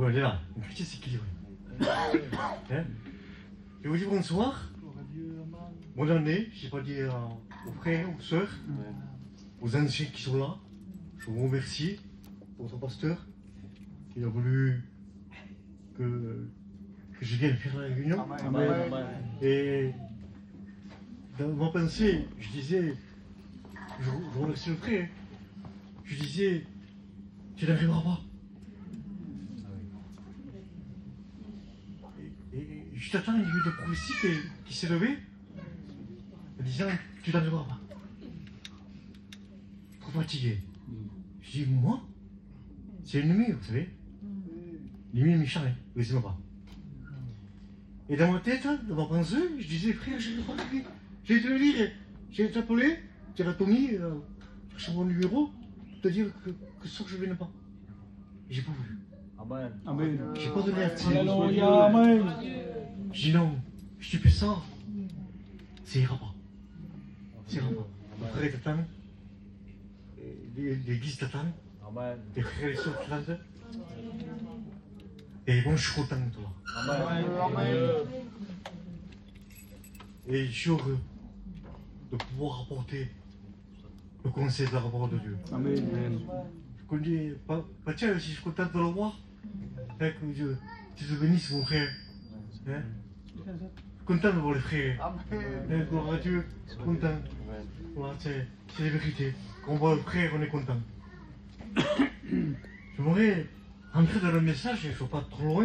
Ouais, là, une petite sécurité. Hein? Je vous dis bonsoir. Bonne année, je n'ai pas dit aux frères, aux sœurs, aux anciens qui sont là. Je vous remercie, votre pasteur. Il a voulu que je vienne faire la réunion. Amen. Et dans ma pensée, je disais, je remercie le frère, je disais, tu n'arriveras pas. Et je t'attends une nuit de prophétie qui s'est levée en disant, tu n'arriveras pas. Trop fatigué. Je dis, moi, c'est l'ennemi, vous savez. L'ennemi est méchant, hein, vous ne savez pas. Et dans ma tête, dans ma pensée, je disais, frère, je n'ai pas arrivé. J'ai été le dire, j'ai été appelé, j'ai répondu, chercher mon numéro, te dire que ce soir je ne viens pas. Et j'ai pas voulu. Amen. Amen. J'ai pas donné la Alléluia. Amen. Je dis non, si tu fais ça, ça ira pas. Ça ira pas. Le frère t'attend, l'église t'attend, Amen. les frères et sœurs t'attendent. Et bon, je suis content de toi. Amen. Et je suis heureux de pouvoir apporter le conseil de la parole de Dieu. Amen. Je connais pas tiens, si je suis content de le voir. Que Dieu te bénisse, mon frère. Hein? Je suis content de voir les frères. Gloire à Dieu, je suis content. Voilà, c'est la vérité. Quand on voit le frère, on est content. J'aimerais entrer dans le message, il ne faut pas trop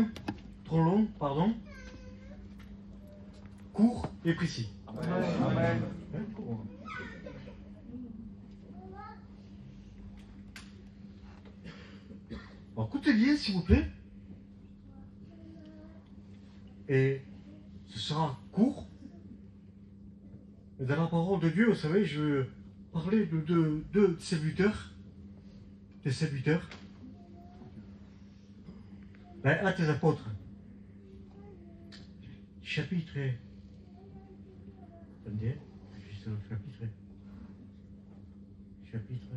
long, pardon. Court et précis. Amen. Hein, court. Bon, écoutez bien, s'il vous plaît. Et ce sera court. Mais dans la parole de Dieu, vous savez, je veux parler de deux serviteurs. Des serviteurs. Ben, Actes des apôtres. Chapitre. Attendez, juste le chapitre.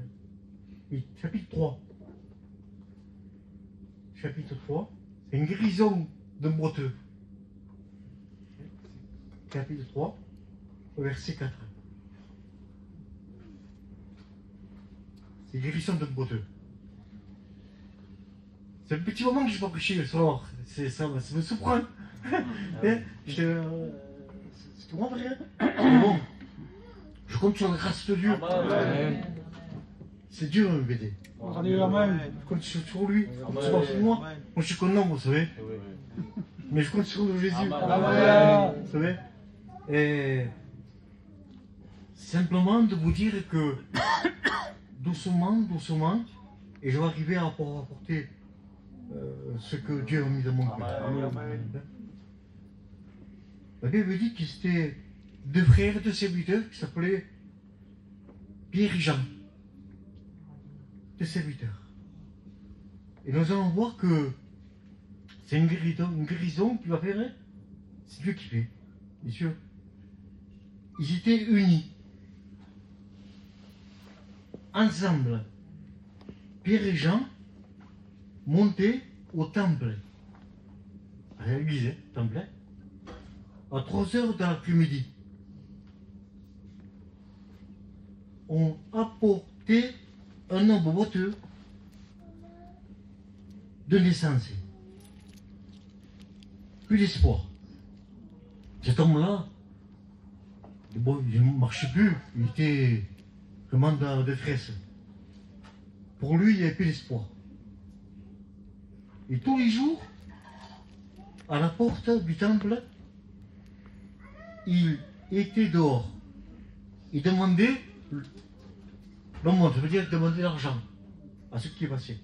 Oui, chapitre 3. Chapitre 3. C'est une guérison d'un boiteux. Chapitre 3, verset 4. C'est une guérison d'un boiteux. C'est un petit moment que je n'ai pas prêché le soir. Ça me surprend. C'est moi, frère. Mais bon, je compte sur la grâce de Dieu. Amen. C'est Dieu qui m'a aidé. Amen. Je compte sur lui. Je compte sur moi. Moi, je suis content, vous savez. Mais je compte sur Jésus. Amen. Vous savez. Et simplement de vous dire que doucement, et je vais arriver à apporter ce que Dieu a mis dans mon cœur. La Bible dit que c'était deux frères, deux serviteurs qui s'appelaient Pierre et Jean. Deux serviteurs. Et nous allons voir que c'est une guérison qui va faire, hein? C'est Dieu qui fait, bien sûr. Ils étaient unis, ensemble. Pierre et Jean montaient au temple, à l'église, hein, temple, hein, à 3 heures de l'après-midi. On apportait un homme boiteux de naissance. Plus d'espoir. Cet homme-là, bon, il ne marchait plus, il était vraiment dans la détresse. Pour lui, il n'y avait plus d'espoir. Et tous les jours, à la porte du temple, il était dehors. Il demandait l'aumône, ça veut dire demander l'argent à ceux qui passaient.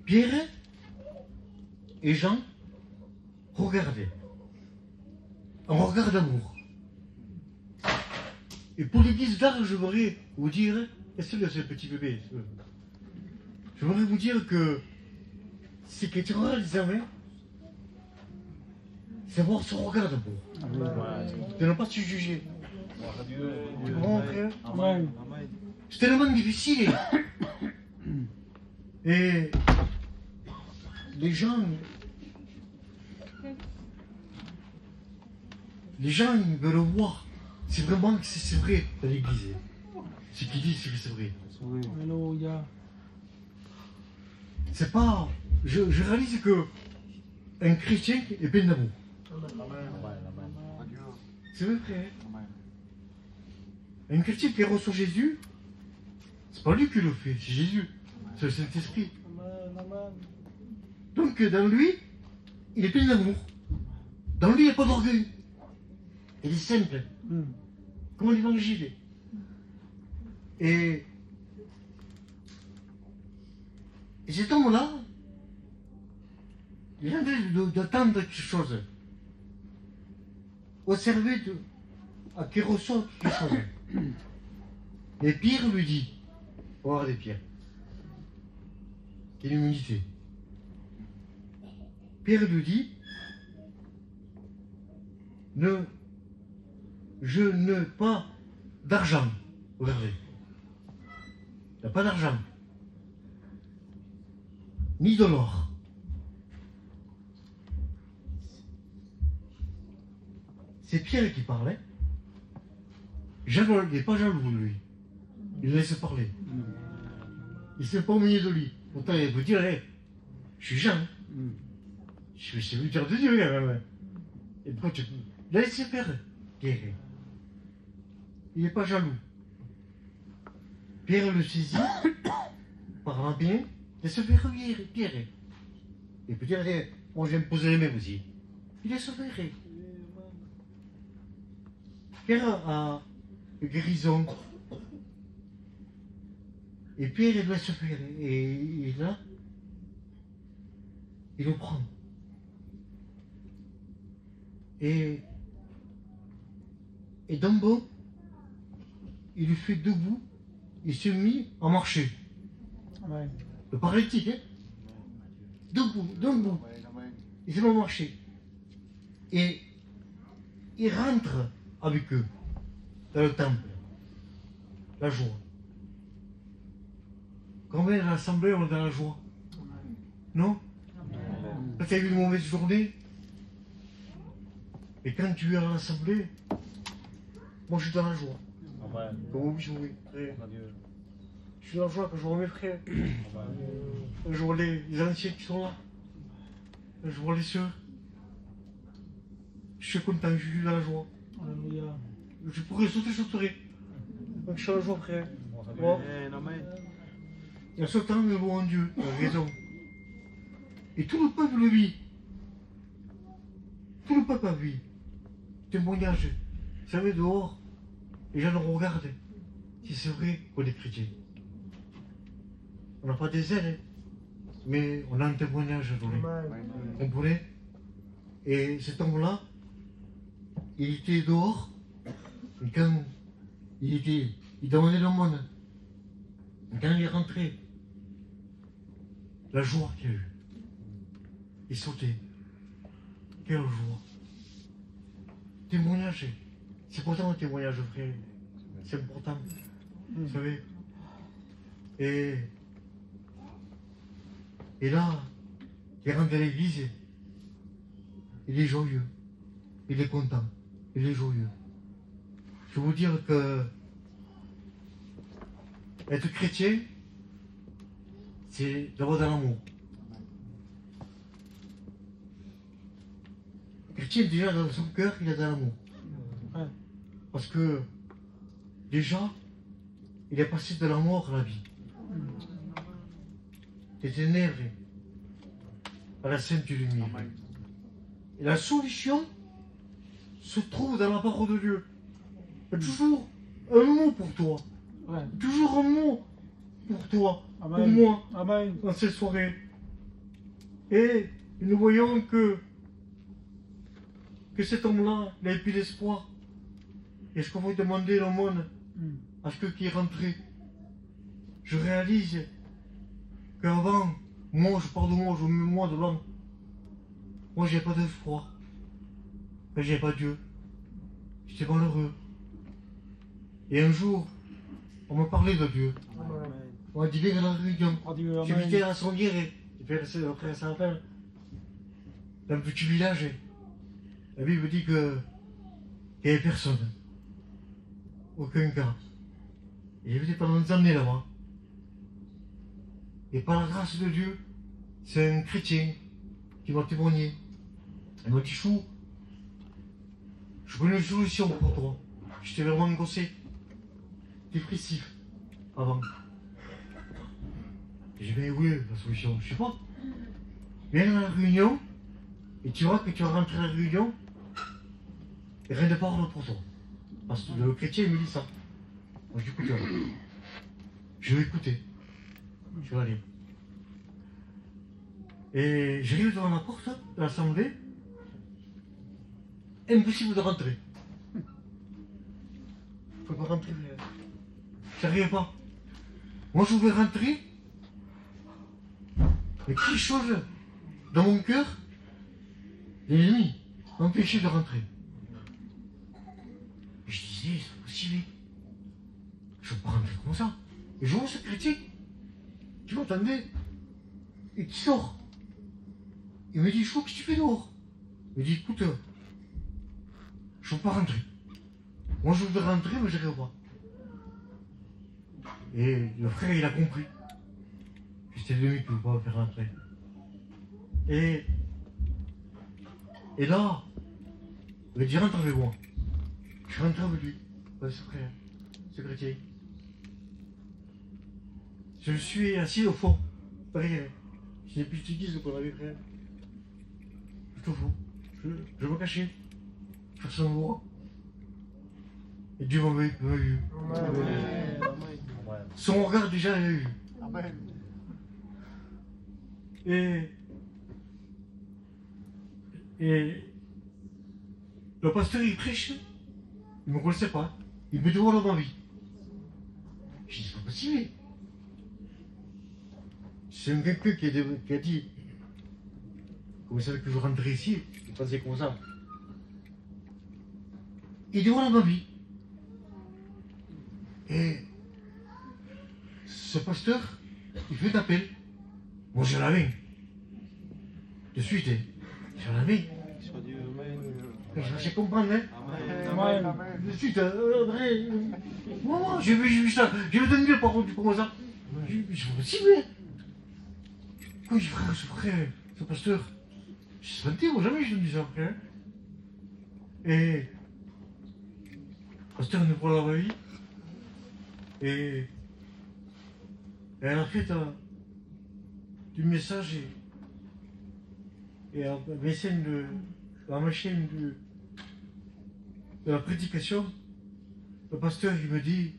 Pierre et Jean regardaient. Un regard d'amour. Et pour l'église d'art, je voudrais vous dire, est-ce que c'est le petit bébé? Je voudrais vous dire que c'est quelque chose des examens, c'est voir son regard d'amour. De ne pas se juger. Tu comprends, frère? Amen. C'est tellement difficile. Et les gens, ils veulent voir. C'est vraiment que c'est vrai dans l'église. Ce qu'ils disent, c'est que c'est vrai. Alléluia. C'est pas. Je réalise que un chrétien est plein d'amour. C'est vrai, frère. Un chrétien qui reçoit Jésus, c'est pas lui qui le fait, c'est Jésus. C'est le Saint-Esprit. Donc dans lui, il est plein d'amour. Dans lui, il n'y a pas d'orgueil. Il est simple. Comme l'évangile. Et cet homme-là, il est en train d'attendre quelque chose. Observer à qui reçoit quelque chose. Et Pierre lui dit, on va voir des Pierre. Quelle humilité. Pierre lui dit, je n'ai pas d'argent. Regardez. Il n'a pas d'argent. Ni de l'or. C'est Pierre qui parlait. Jean n'est pas jaloux, lui. Il laisse parler. Il ne s'est pas humilié de lui. Pourtant, il peut dire, hey, je suis Jean. Je suis serviteur de Dieu, quand même. Et pourquoi tu... Laissez faire, Pierre. Il n'est pas jaloux. Pierre le saisit, parlant bien, laisse faire Pierre. Et peut dire, hey, moi je vais me poser les mains aussi. Il laisse faire. Pierre a guérison. Et Pierre, il laisse faire. Et là, il le prend. Et d'un bond, il lui fait debout, il s'est mis à marcher. Amen. Le paralytique, hein? Debout. Il s'est mis à marcher. Et il rentre avec eux dans le temple. La joie. Quand on est à l'assemblée, on est dans la joie. Non? Quand tu as eu une mauvaise journée, et quand tu es à l'assemblée, moi je suis dans la joie. Comme oui, je suis dans la joie quand je vois mes frères. Quand je vois les anciens qui sont là. Quand je vois les sœurs. Je suis content, je suis dans la joie. Alléluia. Je pourrais sauter, je sauterai. Donc je suis dans la joie, frère. Bon. Et en ce temps, nous louons Dieu, il a raison. Et tout le peuple vit. Tout le peuple vit. Témoignage. Vous savez, dehors, les gens nous regardent. Si c'est vrai qu'on est chrétien. On n'a pas des ailes, hein, mais on a un témoignage à donner. Vous comprenez? Et cet homme-là, il était dehors, et quand il demandait l'aumône, et quand il est rentré, la joie qu'il a eue, il sautait. Quelle joie! Témoignage, c'est important un témoignage, frère. C'est important, vous savez. Et là, il rentre à l'église, il est joyeux, il est content, il est joyeux. Je veux vous dire que être chrétien, c'est d'avoir de l'amour. Chrétien, déjà dans son cœur, il a de l'amour. Parce que déjà, il a passé de la mort à la vie. Des ténèbres à la sainte lumière. Et la solution se trouve dans la parole de Dieu. Il y a toujours un mot pour toi. Toujours un mot pour toi, Amen. pour moi, Amen. dans cette soirée. Et nous voyons que cet homme-là, il a plus d'espoir. Et ce qu'on va demander l'aumône à ce qui est rentré. Je réalise qu'avant, moi, je parle de moi, je mets moi de l'homme. Moi, j'ai pas d'espoir. Mais j'ai pas Dieu. J'étais malheureux. Et un jour, on m'a parlé de Dieu. On m'a dit, viens à la réunion. Adieu, J'ai amen. invité à son dire, et puis après ça va faire. dans un petit village. La Bible dit qu'il n'y avait personne. Aucun cas. Et j'étais pendant des années là-bas. Et par la grâce de Dieu, c'est un chrétien qui m'a témoigné. Il m'a dit, Chou, je connais une solution pour toi. J'étais vraiment angoissé, dépressif, avant. Et j'ai dit, mais oui, la solution, je sais pas. Viens à la réunion, et tu vois que tu vas rentrer à la réunion, et rien de parole pour toi. Parce que le chrétien il me dit ça. Moi je dis, écoute, je vais écouter. Je vais aller. Et j'arrive devant la porte de l'assemblée. Impossible de rentrer. Je ne peux pas rentrer. J'arrive pas. Moi je voulais rentrer. Mais quelque chose dans mon cœur, l'ennemi m'empêchait de rentrer. Et je disais, c'est pas possible. Je ne peux pas rentrer comme ça. Et je vois ce chrétien qui m'entendait et qui sort. Il me dit, Chou, qu'est-ce que tu fais dehors? Il me dit, écoute, je ne peux pas rentrer. Moi je voudrais rentrer, mais je n'arrive pas. Et le frère, il a compris. C'était l'ennemi qui ne voulait pas me faire rentrer. Et là, il a dit, rentre avec moi. Je suis rentré avec lui, avec ce frère, ce chrétien. Je me suis assis au fond, derrière. Je n'ai plus utilisé ce qu'on avait fait. Tout au fond. Je me cachais. Personne ne me voit. Et Dieu m'a eu. Son regard déjà l'a eu. Amen. Et le pasteur il prêche. Il ne me connaissait pas. Il me demande dans ma vie. Je dis, c'est pas possible. C'est quelqu'un qui a dit, comme il savait que je rentrais ici, il pensait comme ça. Il demande dans ma vie. Et ce pasteur, il fait appel. Moi, je l'avais. De suite, je l'avais. Je comprends, hein. Amen. De suite, après, moi, j'ai vu ça. Je le donne mieux, par contre, comment ça. Je me suis dit, quand je dis, frère, ce pasteur, je suis senti, moi, jamais je lui dis ça, frère. Et le pasteur nous prend la vie. Et elle a fait du message et la machine de la prédication, le pasteur il me dit,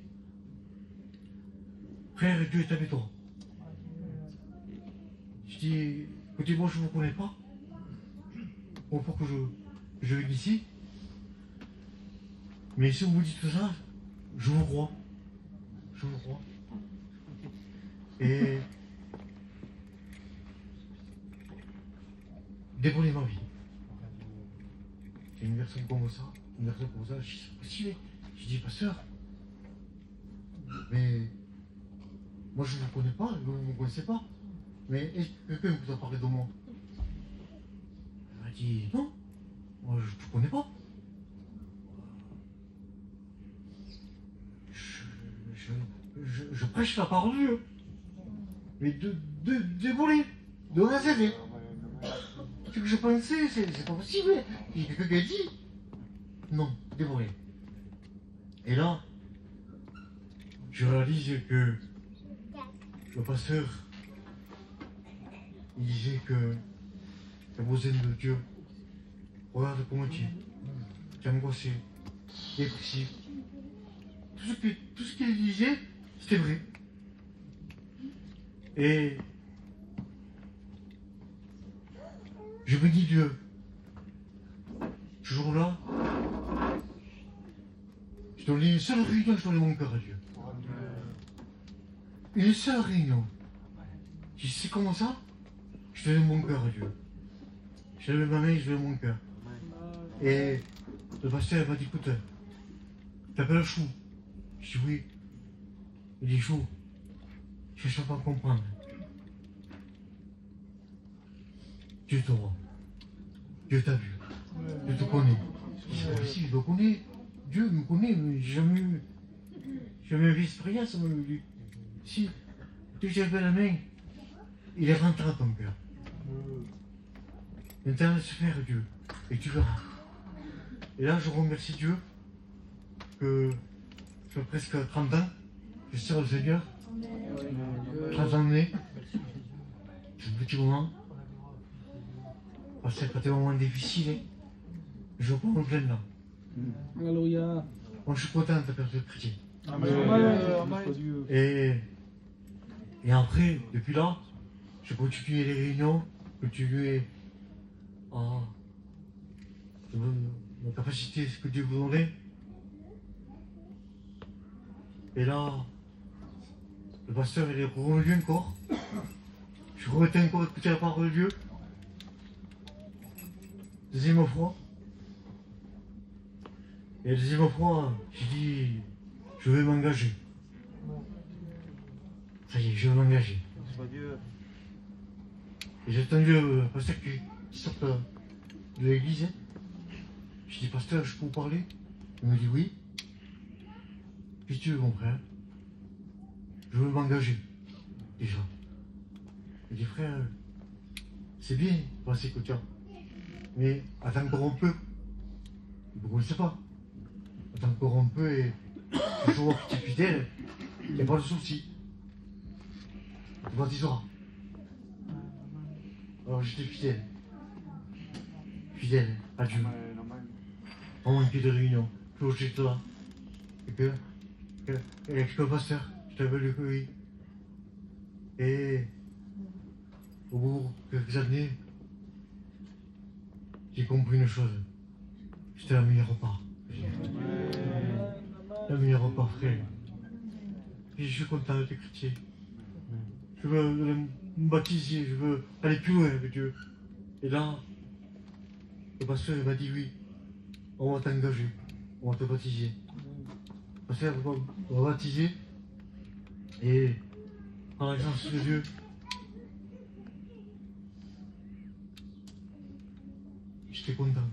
frère, Dieu est avec toi. Je dis, écoutez, moi je ne vous connais pas. Bon, pour que je vienne ici. Mais si vous me dites tout ça, je vous crois. Je vous crois. Et dévoiler ma vie. C'est une personne comme ça, je dis, c'est possible. Je dis, pasteur, mais moi je ne vous connais pas, vous ne me connaissez pas, mais est-ce que quelqu'un vous a parlé de moi? Elle m'a dit, non, moi je ne te connais pas. Je prêche la parole de Dieu, mais de dévoiler, de réserver. Ce que je pensais, c'est pas possible. Il y a quelqu'un qui a dit, non, dévoiler. Et là, je réalise que le pasteur, il disait que tu as besoin de Dieu. Regarde comment tu es angoissé, dépressif. Tout ce qu'il disait, c'était vrai. Et je bénis Dieu. Ce jour-là, je donnais une seule réunion, je donnais mon cœur à Dieu. Une seule réunion. Je dis, c'est comment ça? Je donnais mon cœur à Dieu. Je levais ma main, je donnais mon cœur. Et le pasteur m'a dit, écoute, t'appelles Chou? Je dis oui. Il dit Chou, je ne sais pas comprendre. Dieu te roi. Dieu t'a vu. Dieu te connaît. C'est pas possible, je le connais. Dieu me connaît, mais j'ai jamais vu rien, ça me dit. Si tu tiens la main, il est rentré à ton cœur. Maintenant, laisse faire Dieu, et tu verras. Et là, je remercie Dieu que ça fait presque 30 ans, je sers le Seigneur. 30 années, c'est un petit moment. Parce que c'est pas des moments difficiles, hein. Je prends en plein dedans. Alléluia. Moi, je suis content de faire ce chrétien. Amen. Et après, depuis là, j'ai continué les réunions, continué à ma capacité, ce que Dieu vous donnait. Et là, le pasteur, il est revenu encore. Je suis revenu encore écouter la parole de Dieu. Deuxième fois. Et la deuxième fois, j'ai dit, je vais m'engager. Ça y est, je vais m'engager. Et j'ai entendu le pasteur qui sort de l'église. J'ai dit, pasteur, je peux vous parler? Il me dit oui. Qu'est-ce que tu veux, mon frère? Je veux m'engager. Déjà. Il dit, frère, c'est bien, passer que tu as. Mais attends encore un peu. Vous ne savez pas. Attends encore un peu et je vois que tu es fidèle. Il n'y a pas de souci. Tu baptiseras. Alors j'étais fidèle. Fidèle à Dieu. En manqué de réunion. Toujours j'étais là. Et avec le pasteur, je t'avais le cueilli. Et au bout de quelques années, j'ai compris une chose. C'était la meilleure repas. Le meilleur repas, frère. Et je suis content d'être chrétien. Je veux me baptiser, je veux aller plus loin avec Dieu. Et là, le pasteur m'a dit oui, on va t'engager, on va te baptiser. Le pasteur va baptiser et par la grâce de Dieu, j'étais content.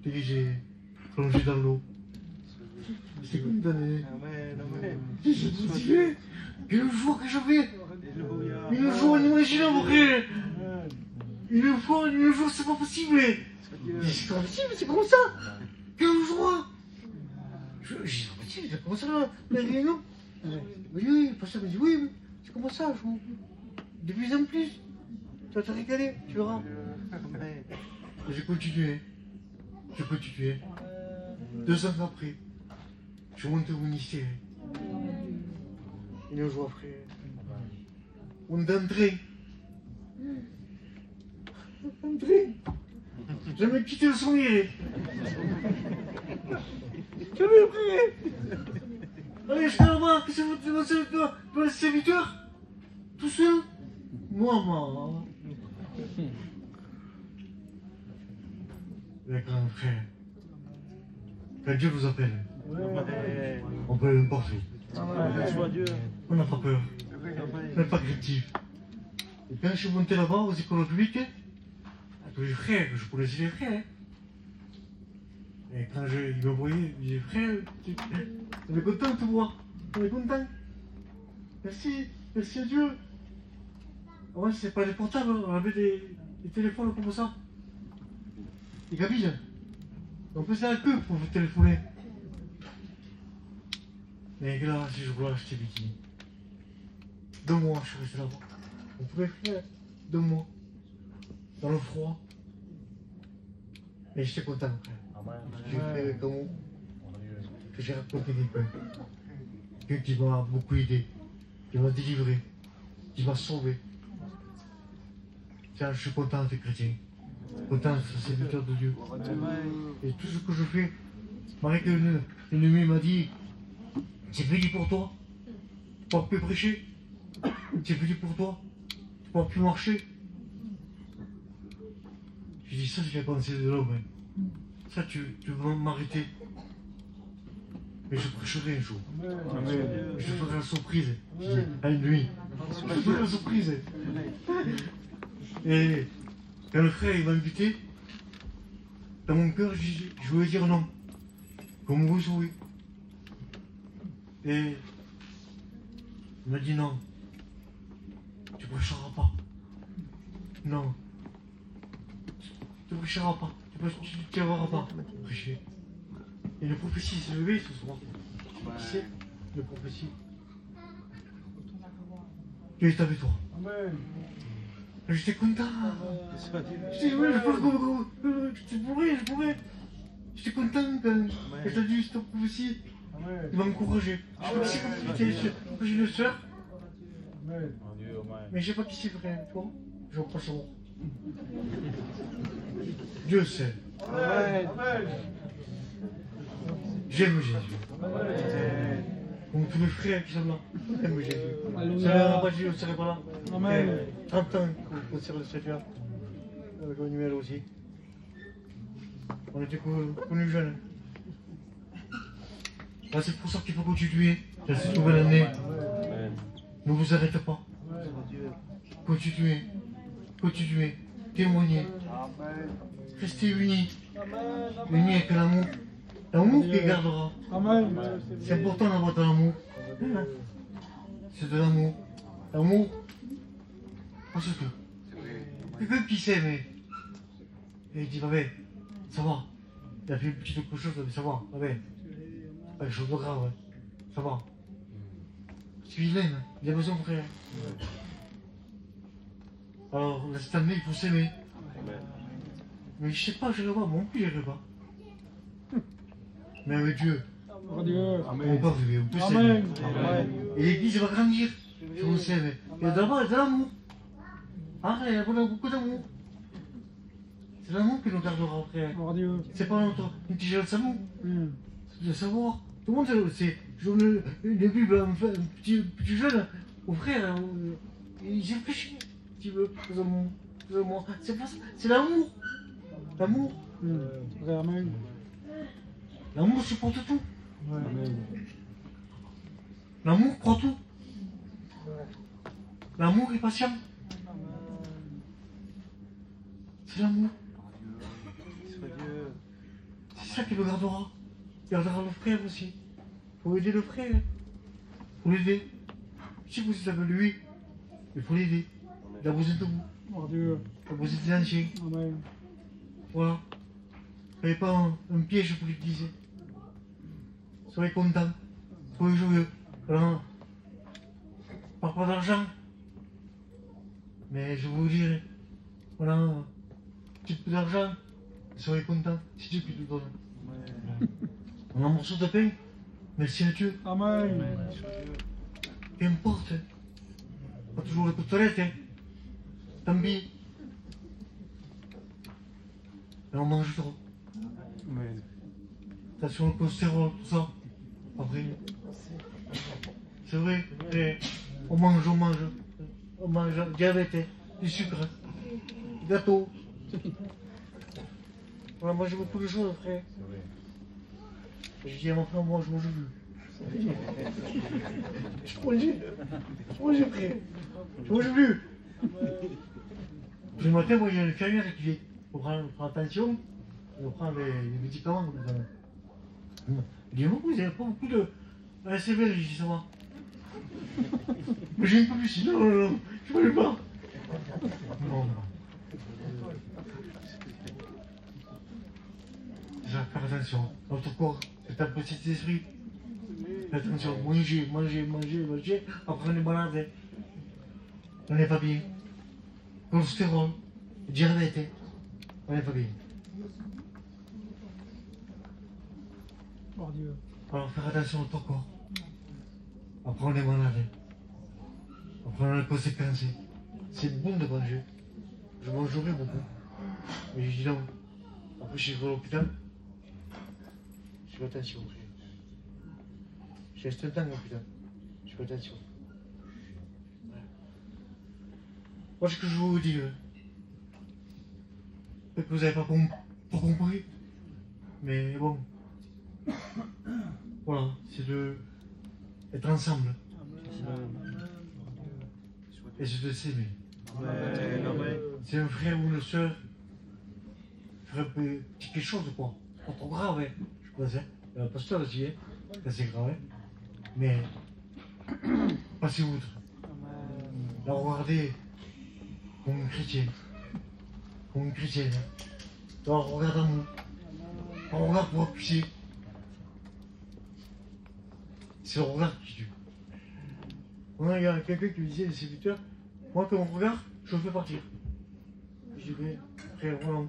Et j'ai plongé dans l'eau. J'étais content. J'étais motivé. Une fois que j'avais une joie inimaginable, frère. Une fois, c'est pas possible. C'est pas possible, c'est comme ça. Quelle joie. C'est pas possible, c'est comme ça la réunion. Oui, le pasteur me dit oui, c'est comme ça, de plus en plus. Tu vas te régaler, tu verras. Et j'ai continué. 2 ans après, je monte au ministère. Une joie, frère. On est entré. Jamais quitté le sommier. Jamais, frère. Allez, je vais là-bas, qu'est-ce que c'est pour le serviteur? Tout seul? Moi. Les grands frères. Quand Dieu vous appelle, on peut aller n'importe où. On n'a pas peur. On n'est pas craintif. Et quand je suis monté là-bas aux écoles publiques, avec les frères, je connaissais les frères. Et quand ils me voyaient, ils disaient, frère, on est content de te voir. On est content. Merci à Dieu. Avant, c'est pas les portables, on avait des téléphones comme ça. Des cabines. On faisait la queue pour vous téléphoner. Mais là, si je vois, j'étais bikini. 2 mois, je suis resté là-bas. On pouvait faire 2 mois. Dans le froid. Mais j'étais content, frère. J'ai fait comme que j'ai raconté des pains. Quelqu'un qui m'a beaucoup aidé, qui m'a délivré, qui m'a sauvé. Tiens, je suis content d'être chrétien. Content d'être serviteur de Dieu. Et tout ce que je fais, malgré que l'ennemi m'a dit, c'est fini pour toi, tu ne peux plus prêcher, c'est fini pour toi, tu ne peux plus marcher. J'ai dit, ça c'est la pensée de l'homme. Hein. Ça, tu veux m'arrêter. Mais je prêcherai un jour. Je ferai la surprise. À une nuit. Je ferai la surprise. Et quand le frère il m'a invité, Dans mon cœur, je voulais dire non. Comme vous oui. Et il m'a dit non. Tu ne prêcheras pas. Non. Tu ne prêcheras pas. Tu ne verras pas prêcher. Et le prophétie s'est levé ce soir. C'est le prophétie. Dieu est avec toi. Amen. J'étais content. J'étais ouais, je pourrais. J'étais content quand j'ai entendu cette prophétie. Il m'a encouragé. Je sais pas si j'ai une soeur. Mais je sais pas qui c'est vrai, toi. Je ne veux pas savoir. Dieu sait. Amen. J'aime Jésus. Comme tous les frères qui sont là. J'aime Jésus. Alléluia. Ça n'aurait pas dit, on ne serait pas là. Amen. 30 ans qu'on sert le Seigneur. Avec un numéro aussi. On était connus jeunes. Là, c'est pour ça qu'il faut continuer dans cette nouvelle année. Ne vous arrêtez pas. Continuez. Témoignez. Restez unis. Unis avec l'amour. L'amour qui gardera. Amen. C'est important d'avoir de l'amour. C'est de l'amour. L'amour, c'est tout. Quelqu'un qui s'aime et il dit, ça va. Il a fait une petite chose, mais ça va. Pas quelque chose de grave, ça va. Parce qu'il aime, il a besoin de frère. Alors, cette année, il faut s'aimer. Mais je sais pas, je n'irai pas, moi non plus, je n'irai pas. Mais avec Dieu, Gloire à Dieu. on peut vivre, on peut Amen. s'aimer. Et l'église va grandir, il faut s'aimer. Il y a d'abord de l'amour. Arrête, on a beaucoup d'amour. C'est l'amour qui nous gardera, frère. Gloire à Dieu. C'est pas notre intelligence d'amour. Mm. C'est de savoir. Tout le monde sait. Je donne une Bible à un petit jeune, au frère, il réfléchit. Tu veux, moi. C'est pas ça. C'est l'amour. L'amour. Mm. Frère, Amen. L'amour supporte tout. Amen. L'amour prend tout. L'amour est patient. C'est l'amour. C'est ça qui le gardera. Il gardera le frère aussi. Il faut aider le frère. Il faut l'aider. Si vous êtes avec lui, il faut l'aider. Il a besoin de vous. Gloire à Dieu. Il a besoin des anciens. Amen. Voilà. Soyez pas un piège pour l'utiliser. Soyez contents. Soyez joyeux. Alors, on parle pas d'argent. Mais je vous dirai. Voilà. Un petit peu d'argent. Soyez contents. C'est Dieu qui te donne. On a un morceau de pain. Merci à Dieu. Amen. Qu'importe. Pas toujours les côtelettes, hein. Tant pis. Et on mange trop. Amen. Attention au cholestérol, tout ça. Après. C'est vrai. Et on mange. On mange diabète, hein, du sucre, du gâteau. On a mangé beaucoup de choses, frère. J'ai dit à mon frère, moi je mange plus. Je mange frère. Je mange plus. Puis le matin, moi, il y a une infirmière qui dit, faut prendre attention, on prend les médicaments. Il dit, vous n'avez pas beaucoup de ASMR, je dis, ça va. Mais j'ai une peu plus, non, je ne veux pas. Non. Déjà, faire attention. Notre corps, c'est un petit esprit. Faites attention, manger. Après, on est malade. On n'est pas bien. Cholestérol, diabète. On n'est pas bien. Gloire à Dieu. Alors, faire attention à notre corps. Après, on est malade. Après, on a les conséquences. C'est bon de manger. Je mangerai beaucoup. Mais je dis non. Après, je vais à l'hôpital. Je fais attention. Je reste un temps à l'hôpital. Je fais attention. Voilà. Moi, ce que je veux vous dire, peut-être que vous n'avez pas compris. Mais bon. Voilà, c'est de être ensemble. Et c'est de s'aimer. C'est un frère ou une soeur. ferais un peu petit quelque chose, quoi. Pas trop grave, hein. Je pense, hein. Le pasteur aussi, hein. Ça, c'est grave, hein. Mais, passez outre. La regardez comme une chrétienne. Comme une chrétienne, hein. Dans un regard d'amour. Un regard pour appuyer. C'est le regard qui tue. Il y a quelqu'un qui me disait, les serviteurs, moi, quand on regarde, je le fais partir. Je dis, mais frère, Roland,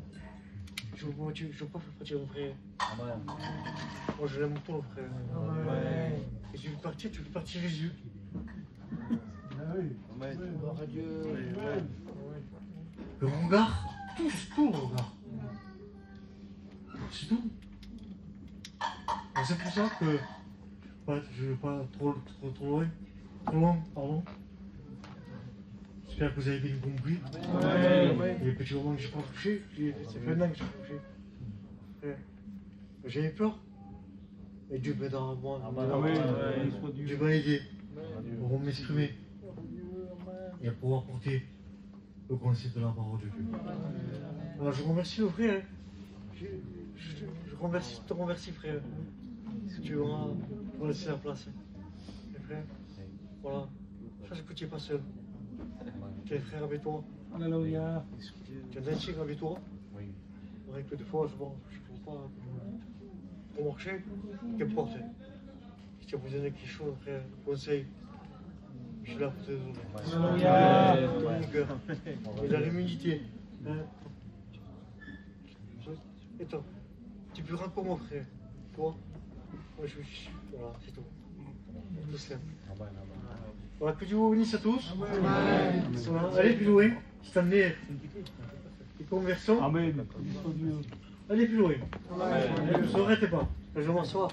je ne veux pas faire partir mon frère. Moi, je l'aime beaucoup, mon frère. Et tu veux partir, tu veux partir Jésus. Le regard, tout le regard. C'est tout. C'est pour ça que je ne vais pas trop loin. Trop loin, pardon. J'espère que vous avez bien compris. Et les petits moments que je n'ai pas touché, ça fait un an que je n'ai pas touché. J'ai eu peur. Et Dieu m'aidera moi. Dieu m'a aidé pour m'exprimer et pour pouvoir porter le concept de la parole de Dieu. Alors je remercie le frère. Je te remercie, frère. Si tu auras laissé la place. Les frères, voilà. Ça, c'est que tu n'es pas seul. Tu as un frère avec toi. Alléluia. Tu as un chien avec toi. Oui. C'est vrai que des fois, je ne peux pas pour marcher. Qu'importe. Si tu as besoin de quelque chose, frère, conseil. Je suis là pour te donner. Alléluia. Dans mon cœur. Et dans l'humilité. Hein. Et toi, tu peux rendre pour mon frère. Toi, moi je suis. Voilà, c'est tout. Tout simple. Voilà, que Dieu vous bénisse à tous. Voilà, allez plus loin. C'est amené les conversions. Amen. Allez plus loin. Ne vous arrêtez pas. Je vais m'asseoir.